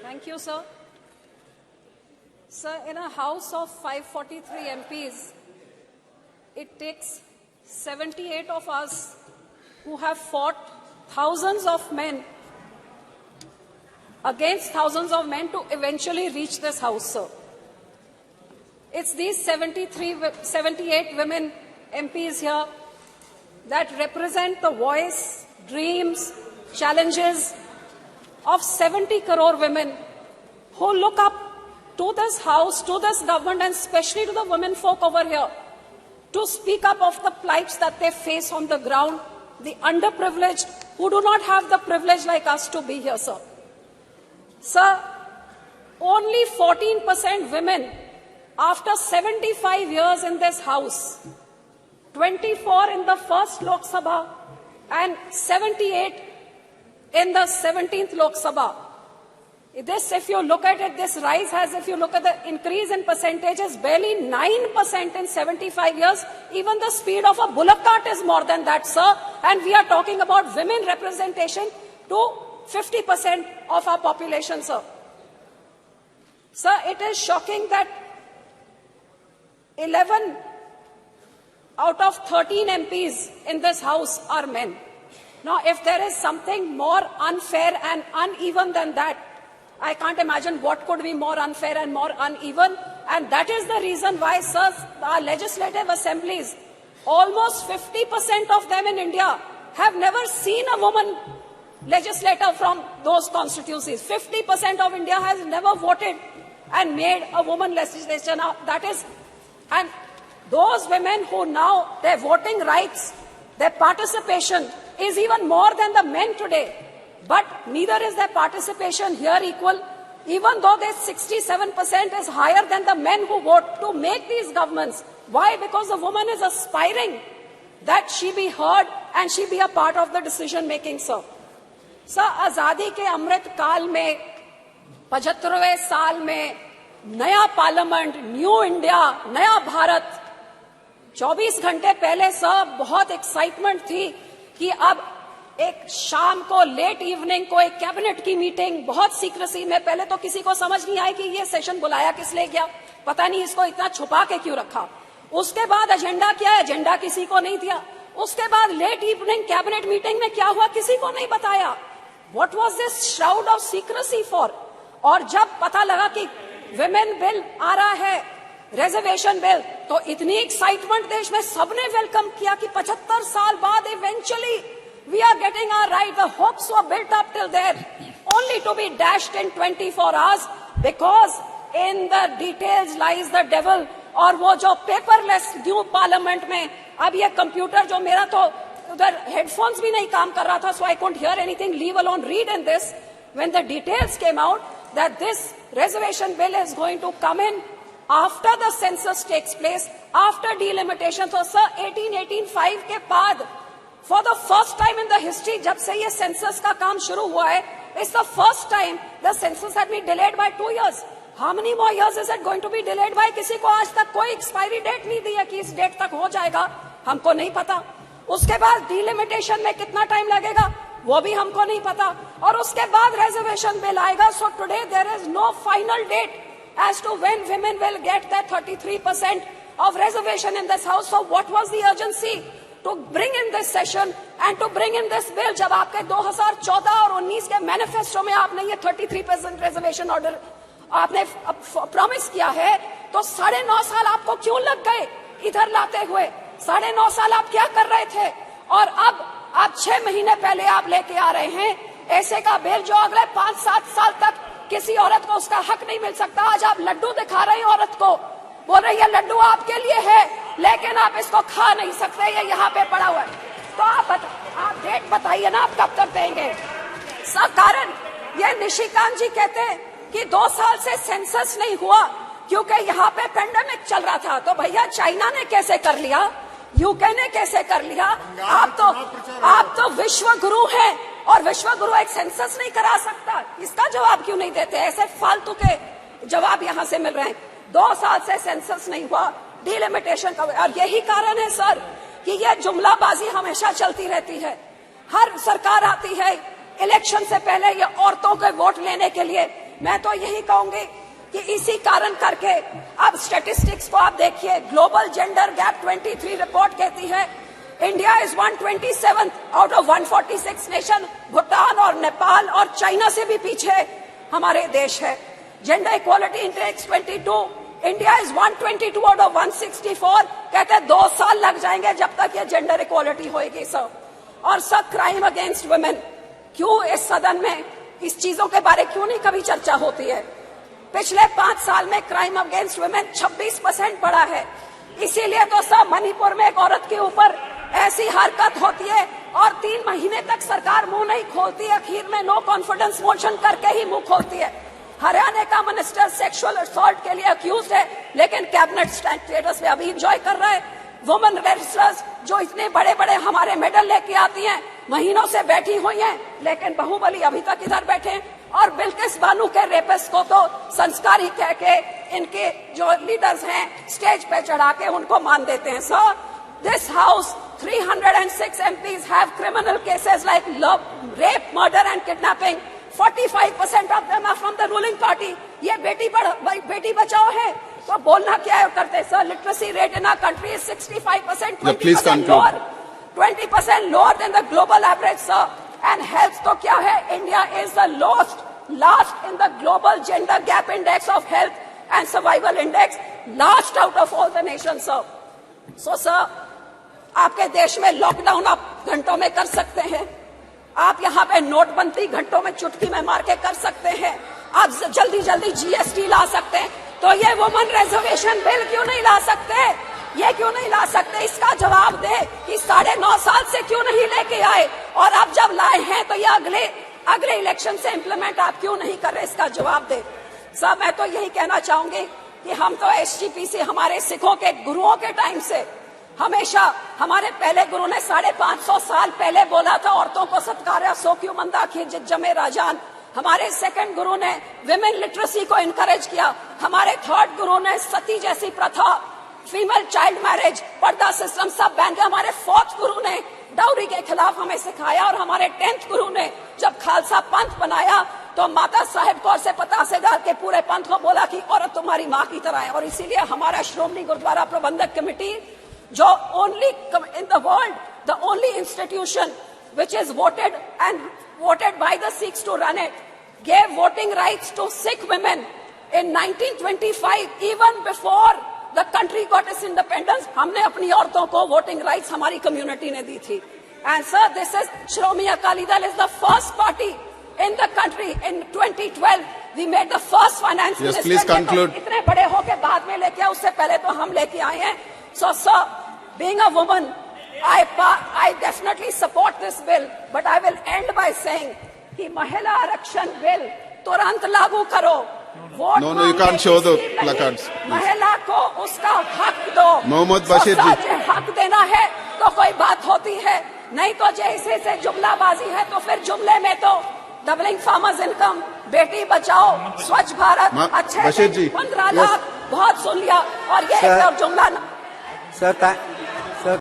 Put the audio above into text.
Thank you, sir. Sir, in a House of 543 MPs, it takes 78 of us who have fought thousands of men against thousands of men to eventually reach this House, sir. It's these 78 women MPs here that represent the voice, dreams, challenges of 70 crore women who look up to this House, to this government, and especially to the women folk over here to speak up of the plights that they face on the ground, the underprivileged who do not have the privilege like us to be here, sir. Sir, only 14% women after 75 years in this House, 24 in the first Lok Sabha and 78 in the 17th Lok Sabha. This, if you look at it, this rise has, if you look at the increase in percentages, barely 9% in 75 years. Even the speed of a bullock cart is more than that, sir. And we are talking about women representation to 50% of our population, sir. Sir, it is shocking that 11 out of 13 MPs in this House are men. Now, if there is something more unfair and uneven than that, I can't imagine what could be more unfair and more uneven. And that is the reason why, sir, our legislative assemblies, almost 50% of them in India have never seen a woman legislator from those constituencies. 50% of India has never voted and made a woman legislature. Now, that is, and those women who now, their voting rights, their participation is even more than the men today. But neither is their participation here equal, even though their 67% is higher than the men who vote to make these governments. Why? Because the woman is aspiring that she be heard and she be a part of the decision making, sir. Sir, आजादी के अमृत काल में 75वें साल में नया parliament, new India, नया भारत, 24 घंटे पहले सर बहुत एक्साइटमेंट थी कि अब एक शाम को लेट इवनिंग को एक कैबिनेट की मीटिंग बहुत सीक्रेसी में, पहले तो किसी को समझ नहीं आई कि ये सेशन बुलाया किस लिए गया, पता नहीं इसको इतना छुपा के क्यों रखा। उसके बाद एजेंडा क्या है, एजेंडा किसी को नहीं दिया। उसके बाद लेट इवनिंग कैबिनेट मीटिंग में क्या हुआ किसी को नहीं बताया। What was this shroud of secrecy for? और जब पता लगा कि विमेन बिल आ रहा है, रिजर्वेशन बिल, तो इतनी एक्साइटमेंट देश में सबने वेलकम किया कि 75 साल बाद eventually we are getting our right. The hopes were built up till there, only to be dashed in 24 hours because in the details lies the devil. और वो जो पेपरलेस न्यू पार्लियामेंट में, अब ये कंप्यूटर जो मेरा तो उधर हेडफोन्स भी नहीं काम कर रहा था, so I couldn't hear anything, leave alone read in this. When the details came out that this reservation bill is going to come in after the census takes place, after delimitation, so sir 1885 के बाद for the first time in the history, जब से ये census का काम शुरू हुआ है, it's the first time the census had been delayed by 2 years. How many more years is it going to be delayed by? किसी को आज तक कोई expiry date नहीं दी है कि इस डेट तक हो जाएगा, हमको नहीं पता। उसके बाद delimitation में कितना टाइम लगेगा वो भी हमको नहीं पता, और उसके बाद reservation bill आएगा। So today there is no final date as to when women will get that 33% of reservation in this house. So what was the urgency to bring in this session and to bring in this bill? जब आपके 2014 और 19 के manifesto में आपने ये 33% reservation order आपने promise किया है, तो 9.5 साल आपको क्यों लग गए इधर लाते हुए? 9.5 साल आप क्या कर रहे थे? और अब आप 6 महीने पहले आप लेके आ रहे हैं ऐसे का बिल जो अगले 5-7 साल तक किसी औरत को उसका हक नहीं मिल सकता। आज आप लड्डू दिखा रहे हैं औरत को, बोल रही है लड्डू आपके लिए है लेकिन आप इसको खा नहीं सकते, ये यहाँ पे पड़ा हुआ है। तो आप डेट बताइए ना, आप कब तक देंगे? सर, कारण ये निशिकांत जी कहते हैं कि 2 साल से सेंसस नहीं हुआ क्योंकि यहाँ पे पेंडेमिक चल रहा था। तो भैया चाइना ने कैसे कर लिया, यूके ने कैसे कर लिया? आप तो विश्व गुरु हैं और विश्व गुरु एक सेंसस नहीं करा सकता। इसका जवाब क्यों नहीं देते? ऐसे फालतू के जवाब यहाँ से मिल रहे हैं। 2 साल से सेंसस नहीं हुआ, डिलिमिटेशन का, और यही कारण है सर कि यह जुमलाबाजी हमेशा चलती रहती है। हर सरकार आती है, इलेक्शन से पहले ये औरतों के वोट लेने के लिए। मैं तो यही कहूंगी कि इसी कारण करके अब स्टैटिस्टिक्स को आप देखिए, ग्लोबल जेंडर गैप 23 रिपोर्ट कहती है India is 127 out of 146 nation. Bhutan और नेपाल और चाइना से भी पीछे हमारे देश है। Gender equality index 22, India is 122 out of 164। कहते हैं 2 साल लग जाएंगे जब तक ये जेंडर इक्वालिटी होएगी सर। और सर, क्राइम अगेंस्ट वुमेन, क्यों इस सदन में इस चीजों के बारे क्यों नहीं कभी चर्चा होती है? पिछले 5 साल में क्राइम अगेंस्ट वुमेन 26% बढ़ा है। इसीलिए तो सब मणिपुर में एक औरत के ऊपर ऐसी हरकत होती है और 3 महीने तक सरकार मुंह नहीं खोलती है, आखिर में नो कॉन्फिडेंस मोशन करके ही मुंह खोलती है। हरियाणा का मिनिस्टर सेक्सुअल असॉल्ट के लिए अक्यूज्ड है, लेकिन कैबिनेट स्टेटस में अभी एंजॉय कर रहा है। वुमेन रेसलर्स जो इतने बड़े बड़े हमारे मेडल लेके आती हैं, महीनों से बैठी हुई हैं, लेकिन बाहुबली अभी तक इधर बैठे हैं। और बिल्किस बानो के रेपिस्ट को तो संस्कारी कह के इनके जो लीडर्स हैं स्टेज पे चढ़ा के उनको मान देते हैं। Sir, this house 306 MPs have criminal cases like rape, murder and kidnapping. 45% of them are from the ruling party. ये बेटी बचाओ है तो बोलना क्या है करते sir? Literacy rate in our country is 65%, 20% lower, 20% lower than the global average, sir. And health तो क्या है? India is the last in the global gender gap index of health and survival index, last out of all the nations, sir. So sir, आपके देश में lockdown आप घंटों में कर सकते हैं, आप यहाँ पे नोटबंदी घंटों में चुटकी में मार के कर सकते हैं, आप जल्दी जल्दी GST ला सकते हैं, तो ये वुमन रिजर्वेशन बिल क्यों नहीं ला सकते? ये क्यों नहीं ला सकते? इसका जवाब दे कि 9.5 साल से क्यों नहीं लेके आए, और अब जब लाए हैं तो ये अगले इलेक्शन से इंप्लीमेंट आप क्यों नहीं कर रहे? इसका जवाब दे। सब मैं तो यही कहना चाहूंगी कि हम तो SGPC हमारे सिखों के गुरुओं के टाइम से हमेशा, हमारे पहले गुरु ने 550 साल पहले बोला था औरतों को सत्कार्य सो क्यों मंदा खींच जमे राजान। हमारे सेकंड गुरु ने विमेन लिटरेसी को इनकरेज किया। हमारे थर्ड गुरु ने सती जैसी प्रथा, फीमेल चाइल्ड मैरिज, पर्दा सिस्टम सब बैन किया। हमारे फोर्थ गुरु ने डाउरी के खिलाफ हमें सिखाया, और हमारे 10th गुरु ने जब खालसा पंथ बनाया तो माता साहेब कौर से पता से डाल के पूरे पंथ को बोला कि औरत तुम्हारी माँ की तरह है। और इसीलिए हमारा श्रोमणी गुरुद्वारा प्रबंधक कमेटी, जो only in the world, the only institution which is voted by the Sikhs to run it, gave voting rights to Sikh women in 1925, even before the country got its independence. हमने अपनी औरतों को voting rights हमारी community ने दी थी. And sir, this is Shromi Akali Dal is the first party in the country. In 2012, we made the first finance minister. Yes, please conclude. इतने बड़े होके बाद में लेके आए, उससे पहले तो हम लेके आए हैं. So sir, being a woman, I definitely support this bill, but I will end by saying कि महिला आरक्षण बिल तुरंत लागू करो। Vote No, you can't show the placards. महिला को उसका हक दो। मोहम्मद बशीर जी, हक देना है तो कोई बात होती है, नहीं तो जैसे से जुमलाबाजी है तो फिर जुमले में तो doubling farmers income, Beti Bachao, स्वच्छ भारत, अच्छे 15 लाख बहुत सुन लिया, और ये जुमला सर